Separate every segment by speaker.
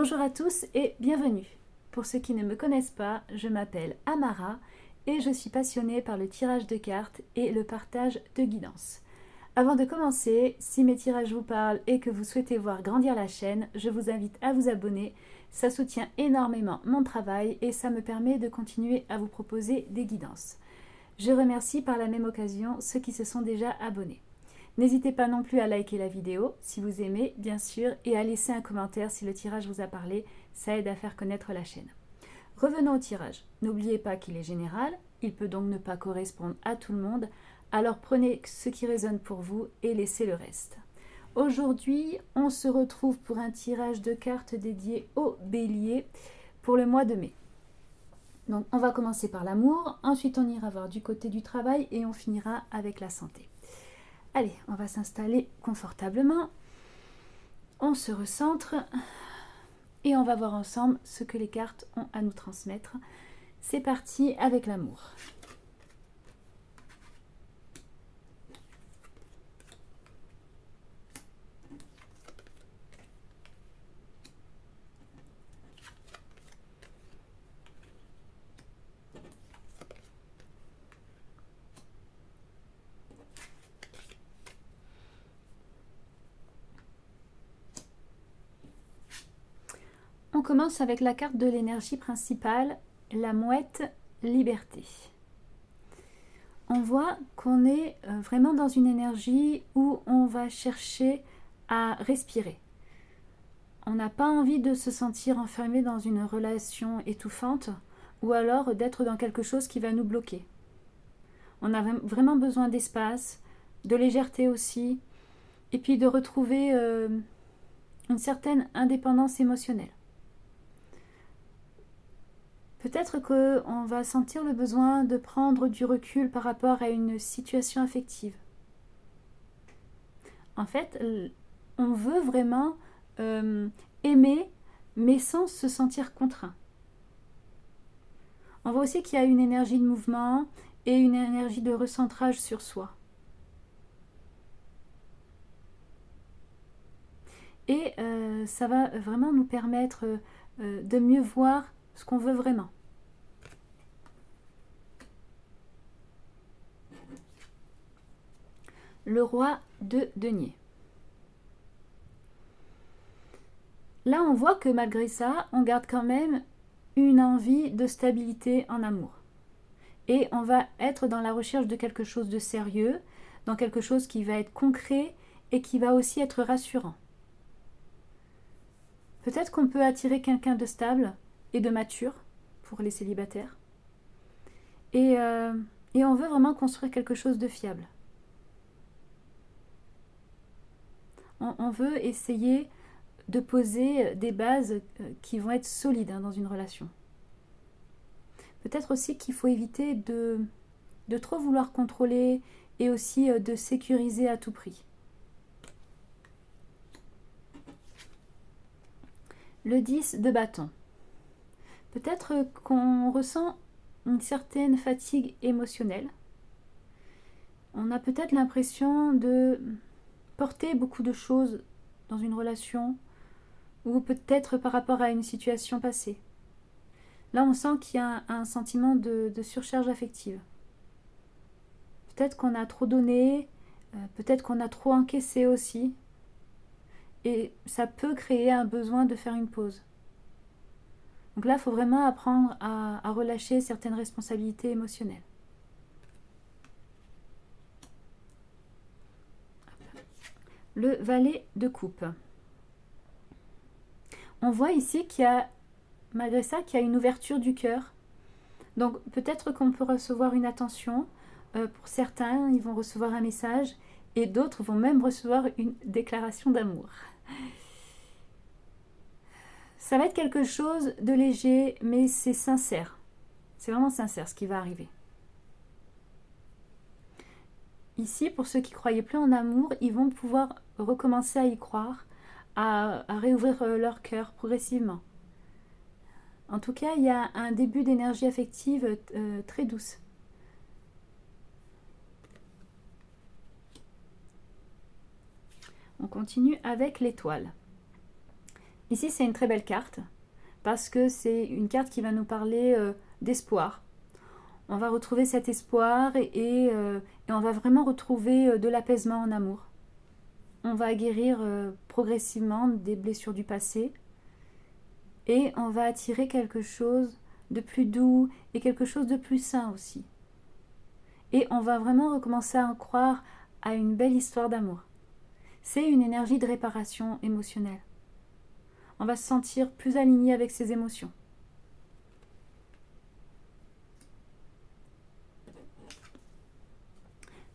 Speaker 1: Bonjour à tous et bienvenue. Pour ceux qui ne me connaissent pas, je m'appelle Amara et je suis passionnée par le tirage de cartes et le partage de guidance. Avant de commencer, si mes tirages vous parlent et que vous souhaitez voir grandir la chaîne, je vous invite à vous abonner. Ça soutient énormément mon travail et ça me permet de continuer à vous proposer des guidances. Je remercie par la même occasion ceux qui se sont déjà abonnés. N'hésitez pas non plus à liker la vidéo si vous aimez, bien sûr, et à laisser un commentaire si le tirage vous a parlé, ça aide à faire connaître la chaîne. Revenons au tirage. N'oubliez pas qu'il est général, il peut donc ne pas correspondre à tout le monde, alors prenez ce qui résonne pour vous et laissez le reste. Aujourd'hui, on se retrouve pour un tirage de cartes dédié au bélier pour le mois de mai. Donc on va commencer par l'amour, ensuite on ira voir du côté du travail et on finira avec la santé. Allez, on va s'installer confortablement, on se recentre et on va voir ensemble ce que les cartes ont à nous transmettre. C'est parti avec l'amour. On commence avec la carte de l'énergie principale, la mouette liberté. On voit qu'on est vraiment dans une énergie où on va chercher à respirer. On n'a pas envie de se sentir enfermé dans une relation étouffante ou alors d'être dans quelque chose qui va nous bloquer. On a vraiment besoin d'espace, de légèreté aussi, et puis de retrouver une certaine indépendance émotionnelle. Peut-être qu'on va sentir le besoin de prendre du recul par rapport à une situation affective. En fait, on veut vraiment aimer, mais sans se sentir contraint. On voit aussi qu'il y a une énergie de mouvement et une énergie de recentrage sur soi. Et ça va vraiment nous permettre de mieux voir ce qu'on veut vraiment. Le roi de denier. Là, on voit que malgré ça, on garde quand même une envie de stabilité en amour. Et on va être dans la recherche de quelque chose de sérieux, dans quelque chose qui va être concret et qui va aussi être rassurant. Peut-être qu'on peut attirer quelqu'un de stable et de mature pour les célibataires. Et on veut vraiment construire quelque chose de fiable. On veut essayer de poser des bases qui vont être solides dans une relation. Peut-être aussi qu'il faut éviter de trop vouloir contrôler et aussi de sécuriser à tout prix. Le 10 de bâton. Peut-être qu'on ressent une certaine fatigue émotionnelle. On a peut-être l'impression de porter beaucoup de choses dans une relation ou peut-être par rapport à une situation passée. Là, on sent qu'il y a un sentiment de surcharge affective. Peut-être qu'on a trop donné, peut-être qu'on a trop encaissé aussi. Et ça peut créer un besoin de faire une pause. Donc là, il faut vraiment apprendre à relâcher certaines responsabilités émotionnelles. Le valet de coupe. On voit ici qu'il y a, malgré ça, qu'il y a une ouverture du cœur. Donc peut-être qu'on peut recevoir une attention. Pour certains, ils vont recevoir un message et d'autres vont même recevoir une déclaration d'amour. Ça va être quelque chose de léger, mais c'est sincère. C'est vraiment sincère ce qui va arriver. Ici, pour ceux qui ne croyaient plus en amour, ils vont pouvoir recommencer à y croire, à réouvrir leur cœur progressivement. En tout cas, il y a un début d'énergie affective très douce. On continue avec l'étoile. Ici, c'est une très belle carte parce que c'est une carte qui va nous parler d'espoir. On va retrouver cet espoir et on va vraiment retrouver de l'apaisement en amour. On va guérir progressivement des blessures du passé et on va attirer quelque chose de plus doux et quelque chose de plus sain aussi. Et on va vraiment recommencer à en croire à une belle histoire d'amour. C'est une énergie de réparation émotionnelle. On va se sentir plus aligné avec ses émotions.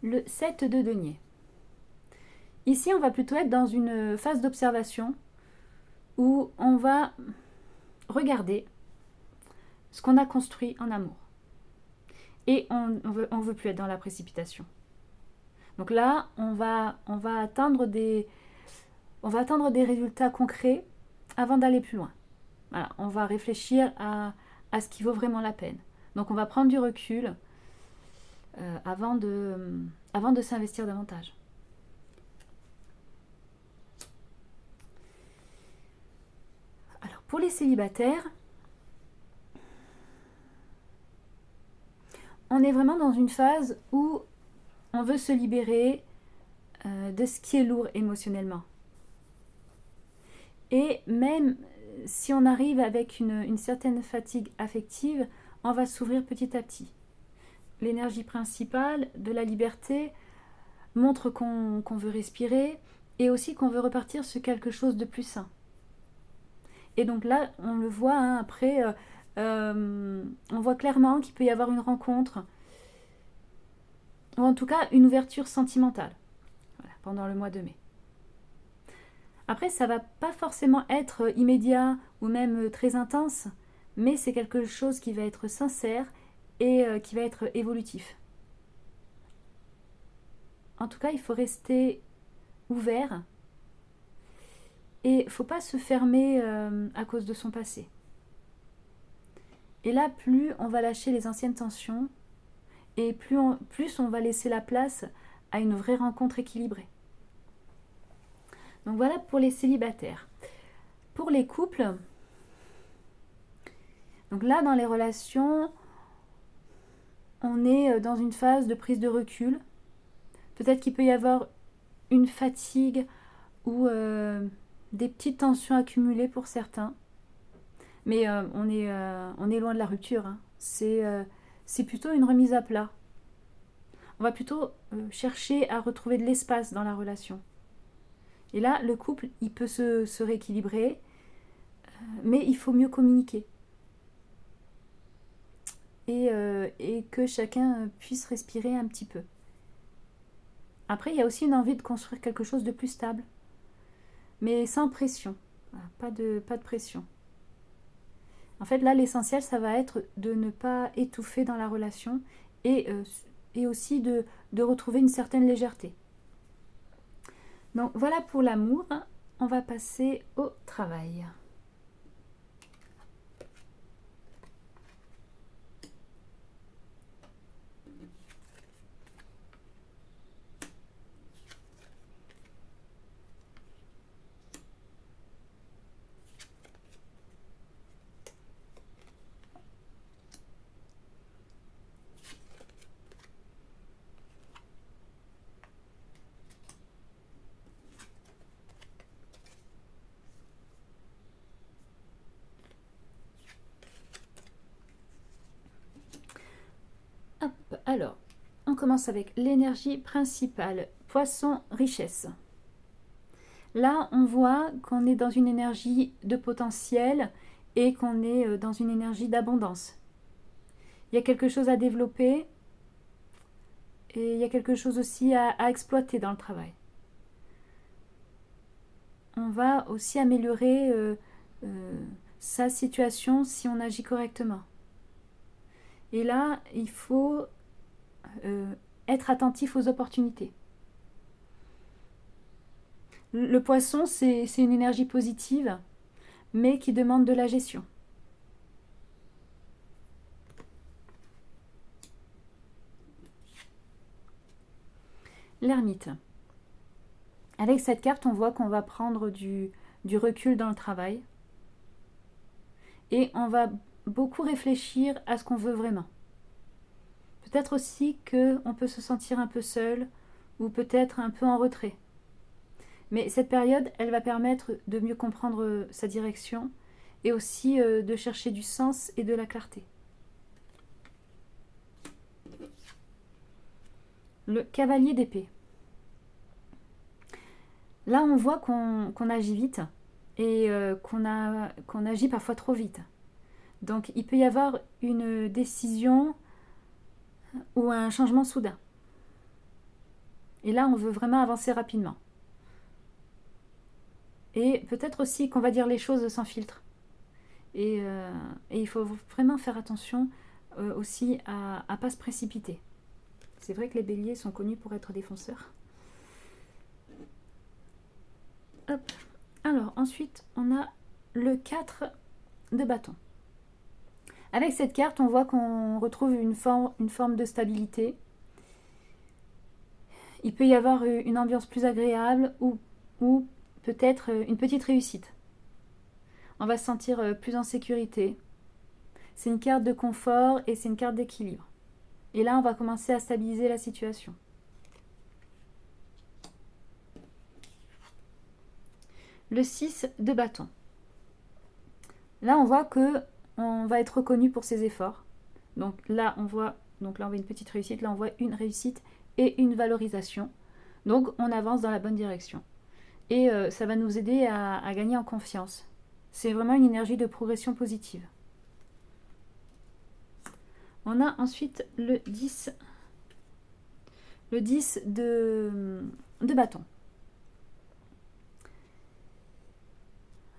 Speaker 1: Le 7 de denier. Ici, on va plutôt être dans une phase d'observation où on va regarder ce qu'on a construit en amour. Et on veut plus être dans la précipitation. Donc là, on va atteindre des résultats concrets avant d'aller plus loin. Voilà, on va réfléchir à ce qui vaut vraiment la peine. Donc on va prendre du recul avant de s'investir davantage. Alors pour les célibataires, on est vraiment dans une phase où on veut se libérer de ce qui est lourd émotionnellement. Et même si on arrive avec une certaine fatigue affective, on va s'ouvrir petit à petit. L'énergie principale de la liberté montre qu'on veut respirer et aussi qu'on veut repartir sur quelque chose de plus sain. Et donc là, on le voit, hein, après, on voit clairement qu'il peut y avoir une rencontre, ou en tout cas une ouverture sentimentale, voilà, pendant le mois de mai. Après, ça va pas forcément être immédiat ou même très intense, mais c'est quelque chose qui va être sincère et qui va être évolutif. En tout cas, il faut rester ouvert et il ne faut pas se fermer à cause de son passé. Et là, plus on va lâcher les anciennes tensions et plus on va laisser la place à une vraie rencontre équilibrée. Donc voilà pour les célibataires. Pour les couples, donc là dans les relations, on est dans une phase de prise de recul. Peut-être qu'il peut y avoir une fatigue ou des petites tensions accumulées pour certains. Mais on est loin de la rupture, hein. C'est plutôt une remise à plat. On va plutôt chercher à retrouver de l'espace dans la relation. Et là, le couple, il peut se rééquilibrer, mais il faut mieux communiquer. Et que chacun puisse respirer un petit peu. Après, il y a aussi une envie de construire quelque chose de plus stable, mais sans pression. Voilà, pas de pression. En fait, là, l'essentiel, ça va être de ne pas étouffer dans la relation et aussi de retrouver une certaine légèreté. Donc voilà pour l'amour. On va passer au travail. Hop, alors, on commence avec l'énergie principale, poisson, richesse. Là, on voit qu'on est dans une énergie de potentiel et qu'on est dans une énergie d'abondance. Il y a quelque chose à développer et il y a quelque chose aussi à exploiter dans le travail. On va aussi améliorer sa situation si on agit correctement. Et là, il faut être attentif aux opportunités. Le poisson, c'est une énergie positive, mais qui demande de la gestion. L'ermite. Avec cette carte, on voit qu'on va prendre du du recul dans le travail. Et on va beaucoup réfléchir à ce qu'on veut vraiment. Peut-être aussi qu'on peut se sentir un peu seul ou peut-être un peu en retrait. Mais cette période, elle va permettre de mieux comprendre sa direction et aussi de chercher du sens et de la clarté. Le cavalier d'épée. Là, on voit qu'on agit vite et qu'on agit parfois trop vite. Donc, il peut y avoir une décision ou un changement soudain. Et là, on veut vraiment avancer rapidement. Et peut-être aussi qu'on va dire les choses sans filtre. Et il faut vraiment faire attention aussi à ne pas se précipiter. C'est vrai que les béliers sont connus pour être des fonceurs. Hop. Alors, ensuite, on a le 4 de bâton. Avec cette carte, on voit qu'on retrouve une forme de stabilité. Il peut y avoir une ambiance plus agréable ou peut-être une petite réussite. On va se sentir plus en sécurité. C'est une carte de confort et c'est une carte d'équilibre. Et là, on va commencer à stabiliser la situation. Le 6 de bâton. Là, on voit qu'on va être reconnu pour ses efforts. Donc là, on voit une petite réussite. Là, on voit une réussite et une valorisation. Donc, on avance dans la bonne direction. Et ça va nous aider à gagner en confiance. C'est vraiment une énergie de progression positive. On a ensuite le 10 de bâton.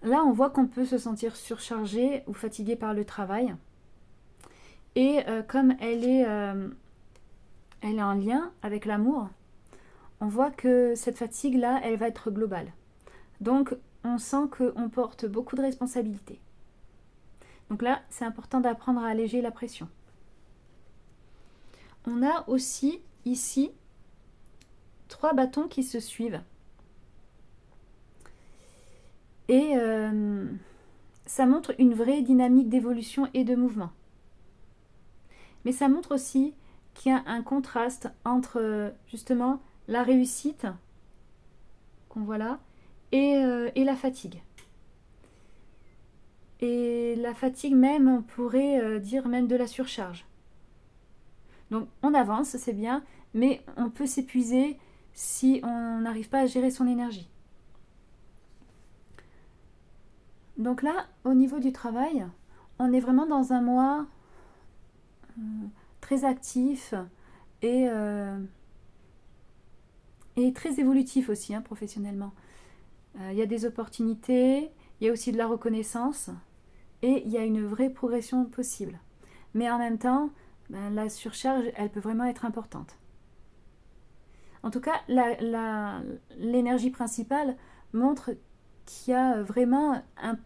Speaker 1: Là, on voit qu'on peut se sentir surchargé ou fatigué par le travail. Et comme elle est en lien avec l'amour, on voit que cette fatigue-là, elle va être globale. Donc, on sent qu'on porte beaucoup de responsabilités. Donc là, c'est important d'apprendre à alléger la pression. On a aussi ici 3 bâtons qui se suivent. Et ça montre une vraie dynamique d'évolution et de mouvement. Mais ça montre aussi qu'il y a un contraste entre justement la réussite qu'on voit là et la fatigue. Et la fatigue même, on pourrait dire même de la surcharge. Donc on avance, c'est bien, mais on peut s'épuiser si on n'arrive pas à gérer son énergie. Donc là, au niveau du travail, on est vraiment dans un mois très actif et très évolutif aussi, professionnellement. Il y a des opportunités, il y a aussi de la reconnaissance et il y a une vraie progression possible. Mais en même temps, la surcharge, elle peut vraiment être importante. En tout cas, l'énergie principale montre qu'il y a vraiment un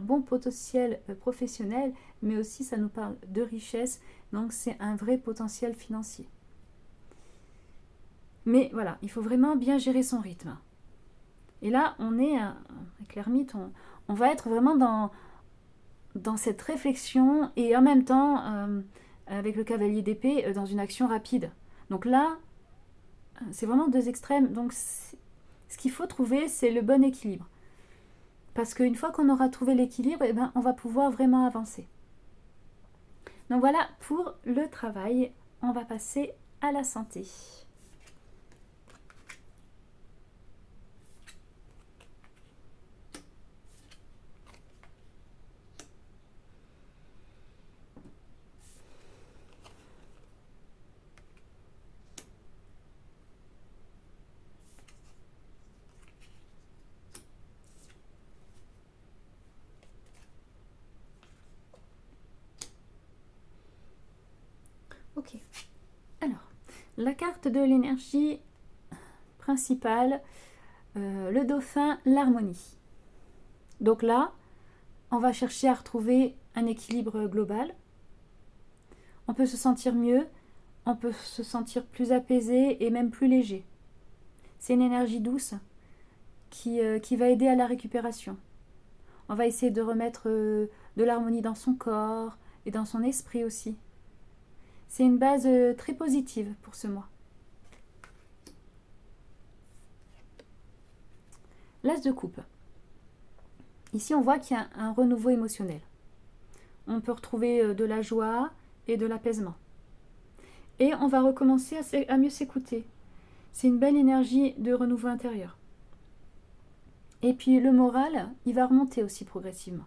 Speaker 1: bon potentiel professionnel, mais aussi ça nous parle de richesse, donc c'est un vrai potentiel financier. Mais voilà, il faut vraiment bien gérer son rythme. Et là, on est avec l'ermite, on va être vraiment dans cette réflexion et en même temps, avec le cavalier d'épée, dans une action rapide. Donc là, c'est vraiment 2 extrêmes. Donc ce qu'il faut trouver, c'est le bon équilibre. Parce qu'une fois qu'on aura trouvé l'équilibre, on va pouvoir vraiment avancer. Donc voilà pour le travail. On va passer à la santé. Ok. Alors, la carte de l'énergie principale, le dauphin, l'harmonie. Donc là, on va chercher à retrouver un équilibre global. On peut se sentir mieux, on peut se sentir plus apaisé et même plus léger. C'est une énergie douce qui va aider à la récupération. On va essayer de remettre de l'harmonie dans son corps et dans son esprit aussi. C'est une base très positive pour ce mois. L'As de coupe. Ici, on voit qu'il y a un renouveau émotionnel. On peut retrouver de la joie et de l'apaisement. Et on va recommencer à mieux s'écouter. C'est une belle énergie de renouveau intérieur. Et puis le moral, il va remonter aussi progressivement.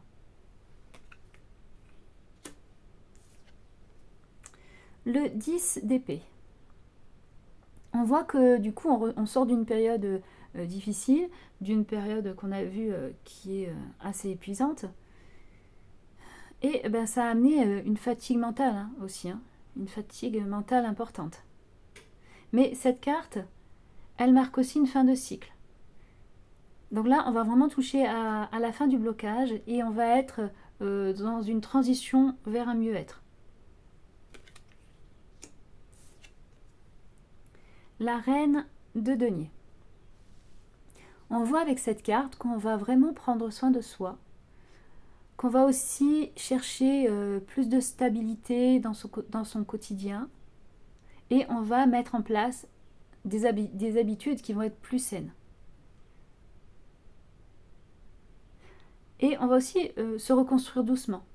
Speaker 1: Le 10 d'épée. On voit que du coup, on sort d'une période difficile, d'une période qu'on a vue qui est assez épuisante. Et ça a amené une fatigue mentale aussi, une fatigue mentale importante. Mais cette carte, elle marque aussi une fin de cycle. Donc là, on va vraiment toucher à la fin du blocage et on va être dans une transition vers un mieux-être. La reine de denier. On voit avec cette carte qu'on va vraiment prendre soin de soi, qu'on va aussi chercher plus de stabilité dans son quotidien et on va mettre en place des habitudes qui vont être plus saines. Et on va aussi se reconstruire doucement.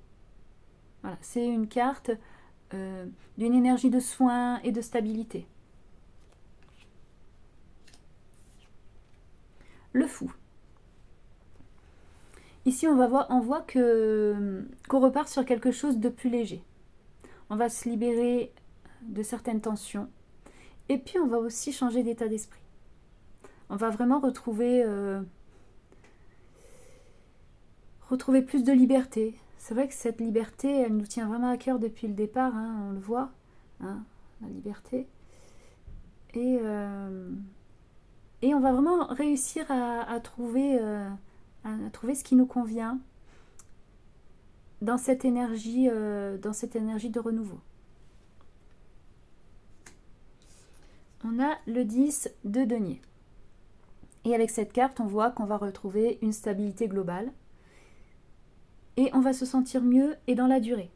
Speaker 1: Voilà, c'est une carte d'une énergie de soin et de stabilité. Le fou. Ici, on voit qu'on repart sur quelque chose de plus léger. On va se libérer de certaines tensions. Et puis, on va aussi changer d'état d'esprit. On va vraiment retrouver plus de liberté. C'est vrai que cette liberté, elle nous tient vraiment à cœur depuis le départ, on le voit, la liberté. Et on va vraiment réussir à trouver ce qui nous convient dans cette énergie de renouveau. On a le 10 de denier. Et avec cette carte, on voit qu'on va retrouver une stabilité globale. Et on va se sentir mieux et dans la durée.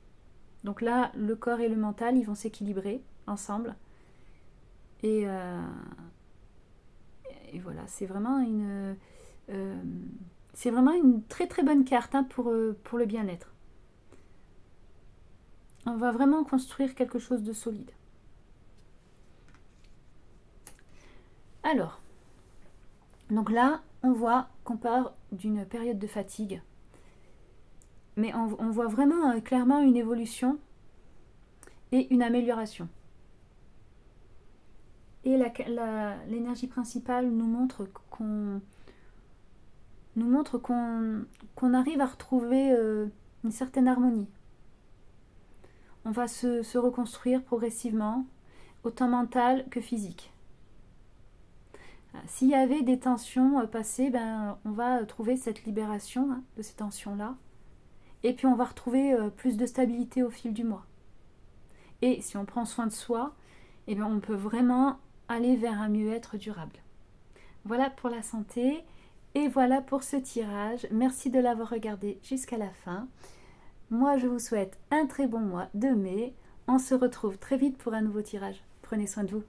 Speaker 1: Donc là, le corps et le mental, ils vont s'équilibrer ensemble. Et voilà, c'est vraiment une très très bonne carte pour le bien-être. On va vraiment construire quelque chose de solide. Alors, donc là, on voit qu'on part d'une période de fatigue. Mais on voit vraiment clairement une évolution et une amélioration. Et l'énergie principale nous montre qu'on arrive à retrouver une certaine harmonie. On va se reconstruire progressivement, autant mental que physique. S'il y avait des tensions passées, on va trouver cette libération de ces tensions-là. Et puis on va retrouver plus de stabilité au fil du mois. Et si on prend soin de soi, on peut vraiment aller vers un mieux-être durable. Voilà pour la santé et voilà pour ce tirage. Merci de l'avoir regardé jusqu'à la fin. Moi, je vous souhaite un très bon mois de mai. On se retrouve très vite pour un nouveau tirage. Prenez soin de vous.